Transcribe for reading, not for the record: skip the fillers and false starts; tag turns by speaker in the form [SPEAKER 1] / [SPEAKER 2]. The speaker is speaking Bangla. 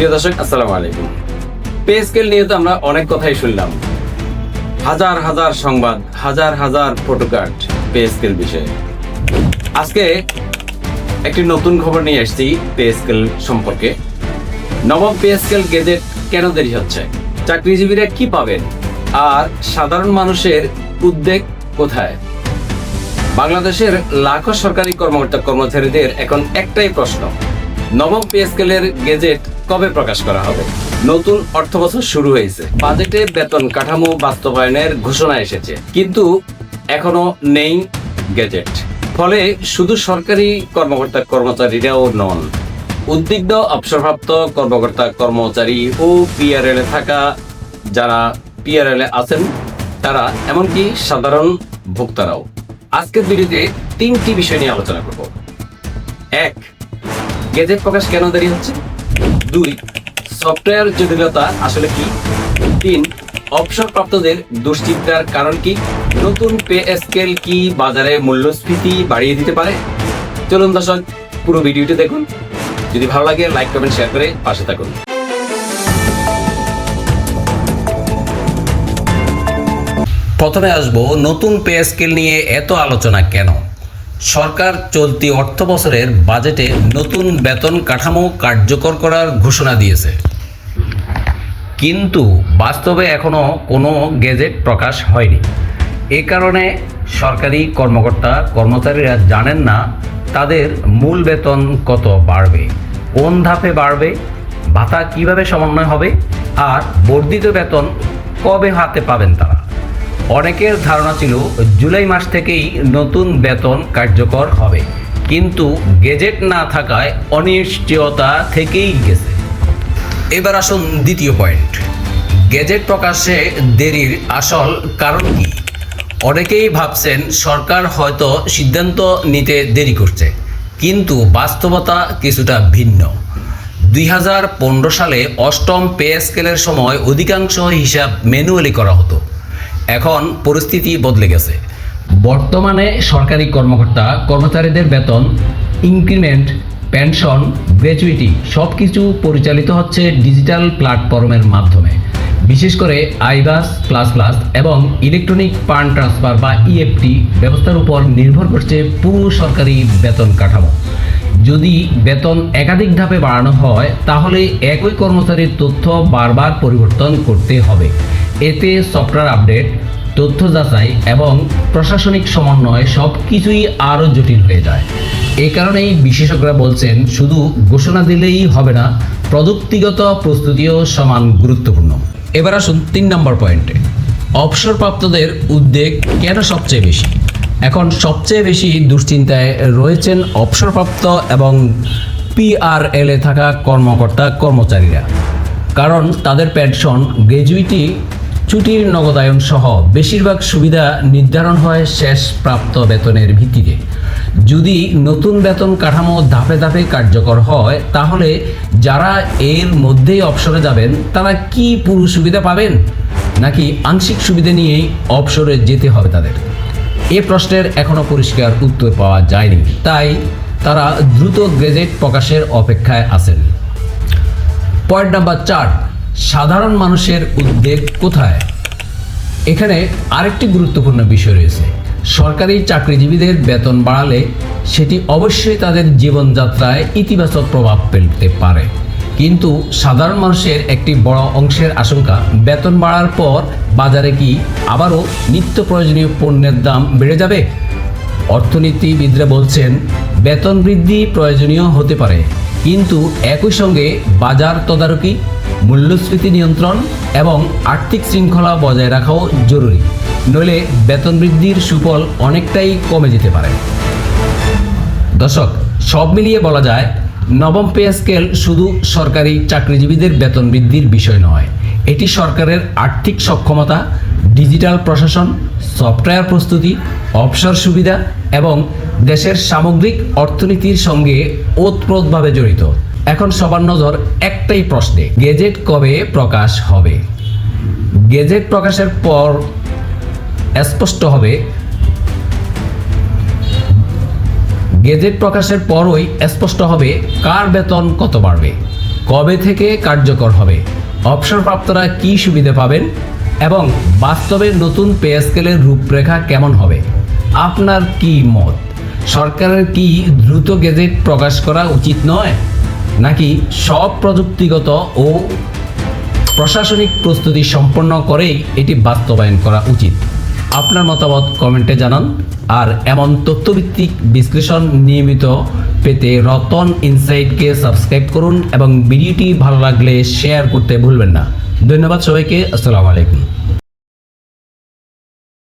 [SPEAKER 1] প্রিয় দর্শক, আসসালামু আলাইকুম। পে স্কেল নিয়ে তো আমরা অনেক কথাই শুনলাম, হাজার হাজার সংবাদ, হাজার হাজার ফটোকার্ড পে স্কেল বিষয়ে। আজকে একটি নতুন খবর নিয়ে আসছি পে স্কেল সম্পর্কে। নবম পে স্কেল গেজেট কেন দেরি হচ্ছে, চাকরিজীবীরা কি পাবেন, আর সাধারণ মানুষের উদ্বেগ কোথায়? বাংলাদেশের লাখো সরকারি কর্মকর্তা কর্মচারীদের এখন একটাই প্রশ্ন, নবম পে স্কেলের গেজেট কবে প্রকাশ করা হবে? নতুন অর্থবছর শুরু হয়েছে, বাজেটে বেতন কাঠামো বাস্তবায়নের ঘোষণা এসেছে, কিন্তু এখনো নেই গেজেট। ফলে শুধু সরকারি কর্মকর্তা কর্মচারীরাও নন, উদ্বিগ্ন অবসরপ্রাপ্ত কর্মকর্তা কর্মচারী ও পিআরএল এ থাকা যারা পিআরএল এ আছেন তারা, এমনকি সাধারণ ভোক্তারাও। আজকের ভিডিওতে তিনটি বিষয় নিয়ে আলোচনা করব। 1, গেজেট প্রকাশ কেন দেরি হচ্ছে? 2, সফটওয়্যার জটিলতা আসলে কি? 3, অবসরপ্রাপ্তদের দুশ্চিন্তার কারণ কি? নতুন পে স্কেল কি বাজারে মূল্যস্ফীতি বাড়িয়ে দিতে পারে? চলুন দর্শক, পুরো ভিডিওটি দেখুন। যদি ভালো লাগে লাইক কমেন্ট শেয়ার করে পাশে থাকুন। প্রথমে আসবো, নতুন পে স্কেল নিয়ে এত আলোচনা কেন? সরকার চলতি অর্থ বছরের বাজেটে নতুন বেতন কাঠামো কার্যকর করার ঘোষণা দিয়েছে, কিন্তু বাস্তবে এখনো কোনো গেজেট প্রকাশ হয়নি। এ কারণে সরকারি কর্মকর্তা কর্মচারীরা জানেন না তাদের মূল বেতন কত বাড়বে, কোন ধাপে বাড়বে, ভাতা কিভাবে সমন্বয় হবে, আর বর্ধিত বেতন কবে হাতে পাবেন তারা। অনেকের ধারণা ছিল জুলাই মাস থেকেই নতুন বেতন কার্যকর হবে, কিন্তু গেজেট না থাকায় অনিশ্চয়তা থেকেই গেছে। এবার আসুন দ্বিতীয় পয়েন্ট, গেজেট প্রকাশে দেরির আসল কারণ কি? অনেকেই ভাবছেন সরকার হয়তো সিদ্ধান্ত নিতে দেরি করছে, কিন্তু বাস্তবতা কিছুটা ভিন্ন। 2015 সালে অষ্টম পে স্কেলের সময় অধিকাংশ হিসাব ম্যানুয়ালি করা হতো। এখন পরিস্থিতি বদলে গেছে। বর্তমানে সরকারি কর্মকর্তা কর্মচারীদের বেতন, ইনক্রিমেন্ট, পেনশন, গ্র্যাচুইটি সব কিছু পরিচালিত হচ্ছে ডিজিটাল প্ল্যাটফর্মের মাধ্যমে। বিশেষ করে আইবাস প্লাস প্লাস এবং ইলেকট্রনিক ফান্ড ট্রান্সফার বা ইএফটি ব্যবস্থার উপর নির্ভর করছে পুরো সরকারি বেতন কাঠামো। যদি বেতন একাধিক ধাপে বাড়ানো হয়, তাহলে একই কর্মচারীর তথ্য বারবার পরিবর্তন করতে হবে। এতে সফটওয়্যার আপডেট, তথ্য যাচাই এবং প্রশাসনিক সমন্বয় সব কিছুই আরও জটিল হয়ে যায়। এই কারণেই বিশেষজ্ঞরা বলছেন শুধু ঘোষণা দিলেই হবে না, প্রযুক্তিগত প্রস্তুতিও সমান গুরুত্বপূর্ণ। এবার আসুন 3 নম্বর পয়েন্টে, অবসরপ্রাপ্তদের উদ্বেগ কেন সবচেয়ে বেশি? এখন সবচেয়ে বেশি দুশ্চিন্তায় রয়েছেন অবসরপ্রাপ্ত এবং পিআরএল এ থাকা কর্মকর্তা কর্মচারীরা, কারণ তাদের পেনশন, গ্র্যাচুইটি, ছুটির নগদায়ন সহ বেশিরভাগ সুবিধা নির্ধারণ হয় শেষ প্রাপ্ত বেতনের ভিত্তিতে। যদি নতুন বেতন কাঠামো ধাপে ধাপে কার্যকর হয়, তাহলে যারা এর মধ্যেই অবসরে যাবেন তারা কি পুরো সুবিধা পাবেন, নাকি আংশিক সুবিধা নিয়েই অবসরে যেতে হবে তাদের? এ প্রশ্নের এখনও পরিষ্কার উত্তর পাওয়া যায়নি, তাই তারা দ্রুত গেজেট প্রকাশের অপেক্ষায় আছেন। পয়েন্ট নাম্বার 4, সাধারণ মানুষের উদ্বেগ কোথায়? এখানে আরেকটি গুরুত্বপূর্ণ বিষয় রয়েছে। সরকারি চাকরিজীবীদের বেতন বাড়ালে সেটি অবশ্যই তাদের জীবনযাত্রায় ইতিবাচক প্রভাব ফেলতে পারে, কিন্তু সাধারণ মানুষের একটি বড় অংশের আশঙ্কা, বেতন বাড়ার পর বাজারে কি আবারও নিত্য প্রয়োজনীয় পণ্যের দাম বেড়ে যাবে? অর্থনীতিবিদরা বলছেন বেতন বৃদ্ধি প্রয়োজনীয় হতে পারে, কিন্তু একই সঙ্গে বাজার তদারকি, মূল্যস্ফীতি নিয়ন্ত্রণ এবং আর্থিক শৃঙ্খলা বজায় রাখাও জরুরি, নইলে বেতন বৃদ্ধির সুফল অনেকটাই কমে যেতে পারে। দর্শক, সব মিলিয়ে বলা যায় নবম পে স্কেল শুধু সরকারি চাকরিজীবীদের বেতন বৃদ্ধির বিষয় নয়, এটি সরকারের আর্থিক সক্ষমতা, ডিজিটাল প্রশাসন, সফটওয়্যার প্রস্তুতি, অবসর সুবিধা এবং দেশের সামগ্রিক অর্থনীতির সঙ্গে ওতপ্রোতভাবে জড়িত। এখন সবার নজর একটাই প্রশ্নে, গেজেট কবে প্রকাশ হবে? গেজেট প্রকাশের পর স্পষ্ট হবে, গেজেট প্রকাশের পরই স্পষ্ট হবে কার বেতন কত বাড়বে, কবে থেকে কার্যকর হবে, অবসরপ্রাপ্তরা কী সুবিধা পাবেন এবং বাস্তবে নতুন পে স্কেলের রূপরেখা কেমন হবে, আপনার কি মত? সরকারের কি দ্রুত গেজেট প্রকাশ করা উচিত নয়, নাকি সব প্রযুক্তিগত ও প্রশাসনিক প্রস্তুতি সম্পন্ন করেই এটি বাস্তবায়ন করা উচিত? আপনার মতামত কমেন্টে জানান। আর এমন তথ্যভিত্তিক বিশ্লেষণ নিয়মিত পেতে রতন ইনসাইটকে সাবস্ক্রাইব করুন এবং ভিডিওটি ভালো লাগলে শেয়ার করতে ভুলবেন না। ধন্যবাদ সবাইকে। আসসালামু আলাইকুম।